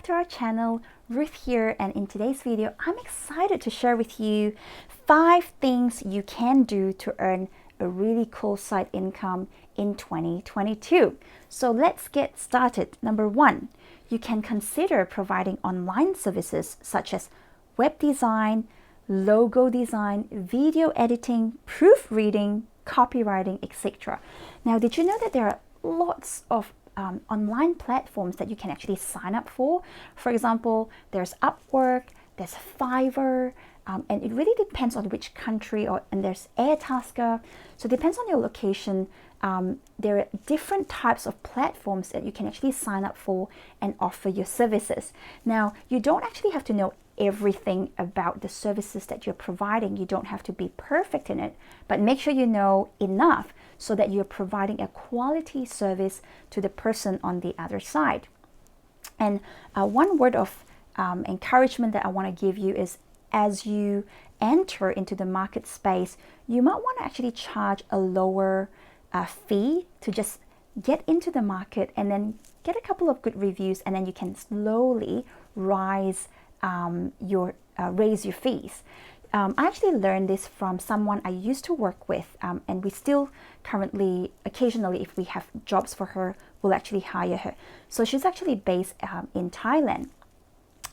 back to our channel. Ruth here, and in today's video I'm excited to share with you 5 things you can do to earn a really cool side income in 2022. So let's get started. Number 1, you can consider providing online services such as web design, logo design, video editing, proofreading, copywriting, etc. Now, did you know that there are lots of online platforms that you can actually sign up for? For example, there's Upwork, there's Fiverr, and it really depends on which country, and there's Airtasker. So it depends on your location. There are different types of platforms that you can actually sign up for and offer your services. Now, you don't actually have to know everything about the services that you're providing. You don't have to be perfect in it, but make sure you know enough so that you're providing a quality service to the person on the other side. And one word of encouragement that I want to give you is, as you enter into the market space, you might want to actually charge a lower fee to just get into the market and then get a couple of good reviews, and then you can slowly raise your fees. I actually learned this from someone I used to work with, and we still currently, occasionally, if we have jobs for her, we'll actually hire her. So she's actually based in Thailand,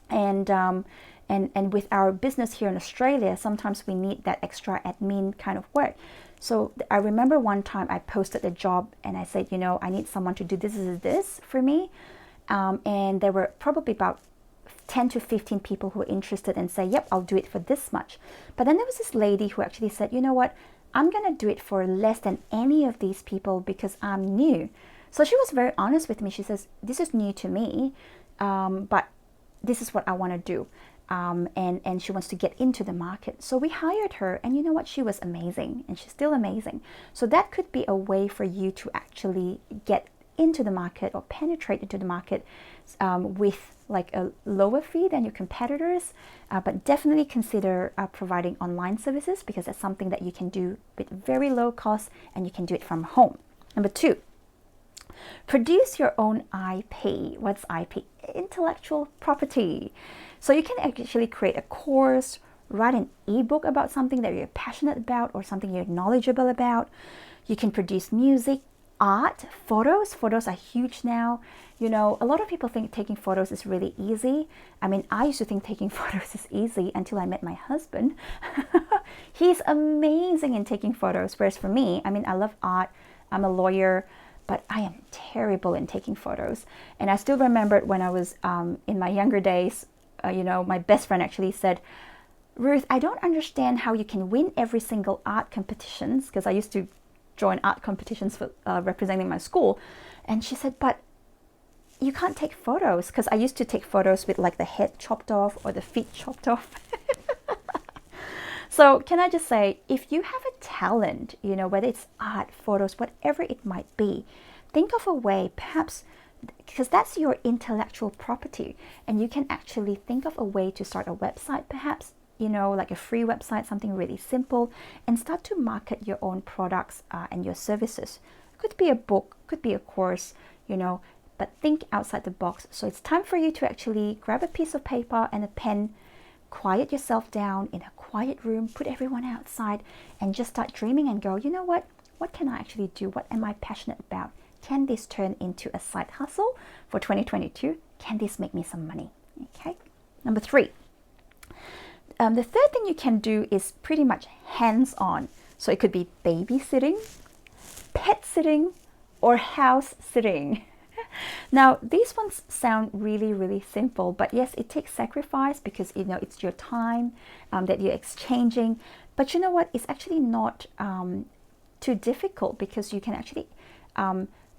and with our business here in Australia, sometimes we need that extra admin kind of work. So I remember one time I posted a job and I said, I need someone to do this for me, and there were probably about 10 to 15 people who were interested and say, yep, I'll do it for this much. But then there was this lady who actually said, you know what, I'm going to do it for less than any of these people because I'm new. So she was very honest with me. She says, this is new to me, but this is what I want to do. And she wants to get into the market. So we hired her, and you know what? She was amazing, and she's still amazing. So that could be a way for you to actually get into the market or penetrate into the market with like a lower fee than your competitors, but definitely consider providing online services, because that's something that you can do with very low cost and you can do it from home. Number 2, produce your own IP. What's IP? Intellectual property. So you can actually create a course, write an ebook about something that you're passionate about or something you're knowledgeable about. You can produce music, art, photos. Photos are huge now. A lot of people think taking photos is really easy. I mean, I used to think taking photos is easy until I met my husband. He's amazing in taking photos. Whereas for me, I mean, I love art. I'm a lawyer, but I am terrible in taking photos. And I still remember when I was in my younger days, my best friend actually said, Ruth, I don't understand how you can win every single art competitions, because I used to join art competitions for representing my school. And she said, but you can't take photos, because I used to take photos with like the head chopped off or the feet chopped off. So can I just say, if you have a talent, whether it's art, photos, whatever it might be, think of a way, perhaps, because that's your intellectual property, and you can actually think of a way to start a website, perhaps, like a free website, something really simple, and start to market your own products and your services. Could be a book, could be a course, but think outside the box. So it's time for you to actually grab a piece of paper and a pen, quiet yourself down in a quiet room, put everyone outside, and just start dreaming and go, you know what can I actually do? What am I passionate about? Can this turn into a side hustle for 2022? Can this make me some money? Okay. Number 3. The third thing you can do is pretty much hands-on. So it could be babysitting, pet sitting, or house sitting. Now, these ones sound really, really simple, but yes, it takes sacrifice, because it's your time that you're exchanging. But you know what? It's actually not too difficult, because you can actually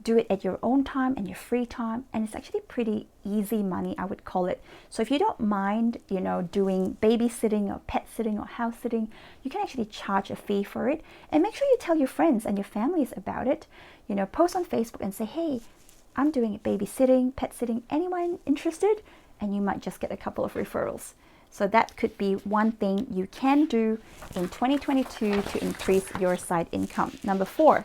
do it at your own time and your free time, and it's actually pretty easy money, I would call it. So if you don't mind, doing babysitting or pet sitting or house sitting, you can actually charge a fee for it, and make sure you tell your friends and your families about it. Post on Facebook and say, hey, I'm doing babysitting, pet sitting, anyone interested? And you might just get a couple of referrals. So that could be one thing you can do in 2022 to increase your side income. Number 4,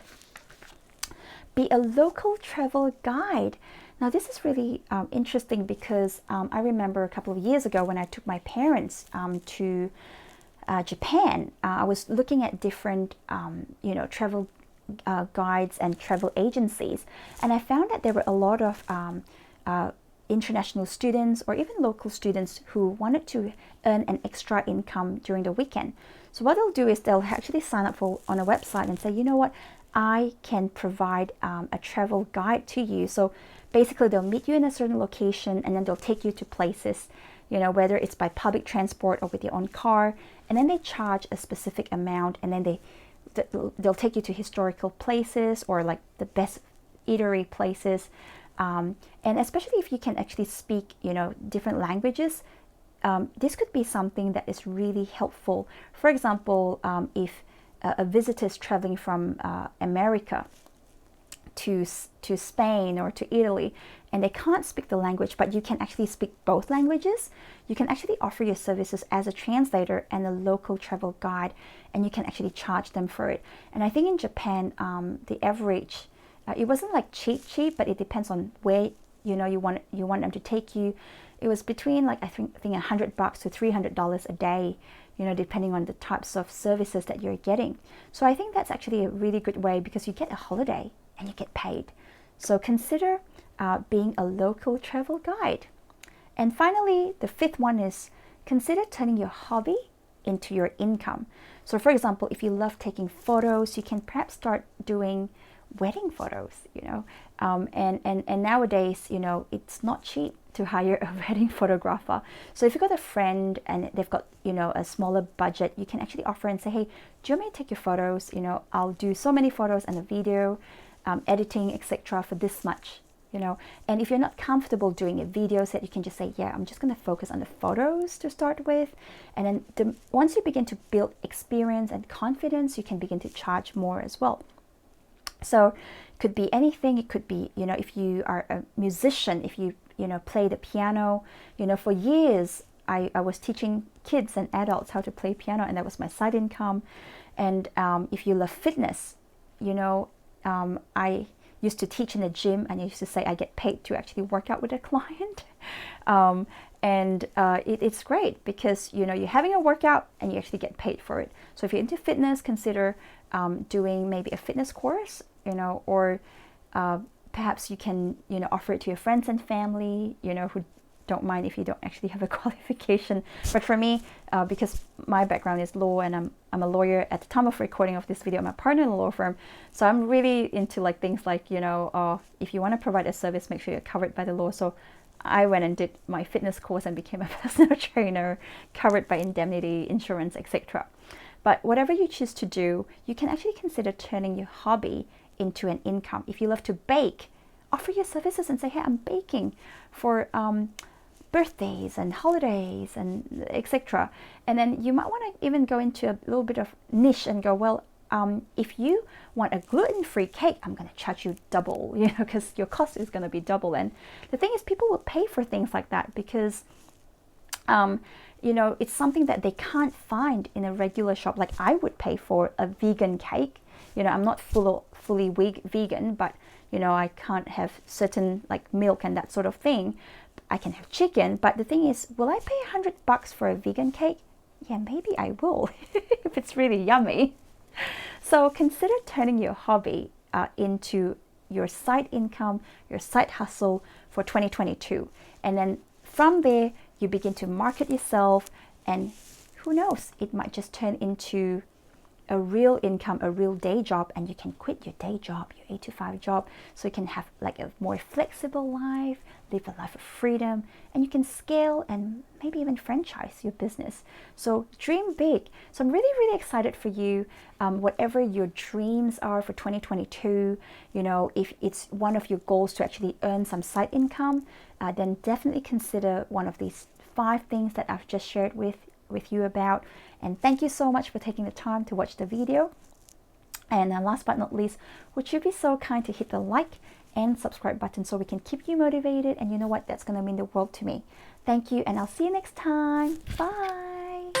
be a local travel guide. Now this is really interesting because I remember a couple of years ago when I took my parents to Japan. I was looking at different travel guides and travel agencies, and I found that there were a lot of international students or even local students who wanted to earn an extra income during the weekend. So what they'll do is they'll actually sign up on a website and say, you know what, I can provide a travel guide to you. So basically they'll meet you in a certain location and then they'll take you to places, whether it's by public transport or with your own car, and then they charge a specific amount, and then they'll take you to historical places or like the best eatery places. And especially if you can actually speak, different languages, this could be something that is really helpful. For example, if a visitor is traveling from America to Spain or to Italy and they can't speak the language, but you can actually speak both languages, you can actually offer your services as a translator and a local travel guide, and you can actually charge them for it. And I think in Japan, the average, it wasn't like cheap, but it depends on where you want them to take you. It was between like I think $100 to $300 a day, depending on the types of services that you're getting. So I think that's actually a really good way because you get a holiday and you get paid. So consider being a local travel guide. And finally, the fifth one is consider turning your hobby into your income. So for example, if you love taking photos, you can perhaps start doing wedding photos, and nowadays, it's not cheap to hire a wedding photographer. So if you've got a friend and they've got, a smaller budget, you can actually offer and say, hey, do you want me to take your photos? I'll do so many photos and a video, editing, etc. for this much, and if you're not comfortable doing a video set, you can just say, yeah, I'm just going to focus on the photos to start with. And then once you begin to build experience and confidence, you can begin to charge more as well. So it could be anything. It could be, if you are a musician, if you, play the piano, for years, I was teaching kids and adults how to play piano, and that was my side income. And if you love fitness, I used to teach in a gym, and I used to say I get paid to actually work out with a client. It's great because, you're having a workout and you actually get paid for it. So if you're into fitness, consider doing maybe a fitness course, or perhaps you can, offer it to your friends and family, who don't mind if you don't actually have a qualification. But for me, because my background is law and I'm a lawyer at the time of recording of this video, I'm a partner in a law firm. So I'm really into like things like, if you want to provide a service, make sure you're covered by the law. So I went and did my fitness course and became a personal trainer, covered by indemnity, insurance, etc. But whatever you choose to do, you can actually consider turning your hobby into an income. If you love to bake, offer your services and say, hey, I'm baking for birthdays and holidays and etc. And then you might want to even go into a little bit of niche and go, well, if you want a gluten-free cake, I'm going to charge you double, because your cost is going to be double. And the thing is, people will pay for things like that because it's something that they can't find in a regular shop. Like I would pay for a vegan cake. I'm not fully vegan, but I can't have certain like milk and that sort of thing. I can have chicken, but the thing is, will I pay $100 for a vegan cake? Yeah, maybe I will if it's really yummy. So consider turning your hobby into your side income, your side hustle for 2022. And then from there, you begin to market yourself, and who knows, it might just turn into a real income, a real day job, and you can quit your day job, your 8 to 5 job, so you can have like a more flexible life, live a life of freedom, and you can scale and maybe even franchise your business. So dream big. So I'm really, really excited for you. Whatever your dreams are for 2022, if it's one of your goals to actually earn some side income, then definitely consider one of these 5 things that I've just shared with you about. And thank you so much for taking the time to watch the video. And last but not least, would you be so kind to hit the like and subscribe button so we can keep you motivated? And you know what, that's going to mean the world to me. Thank you, and I'll see you next time. Bye.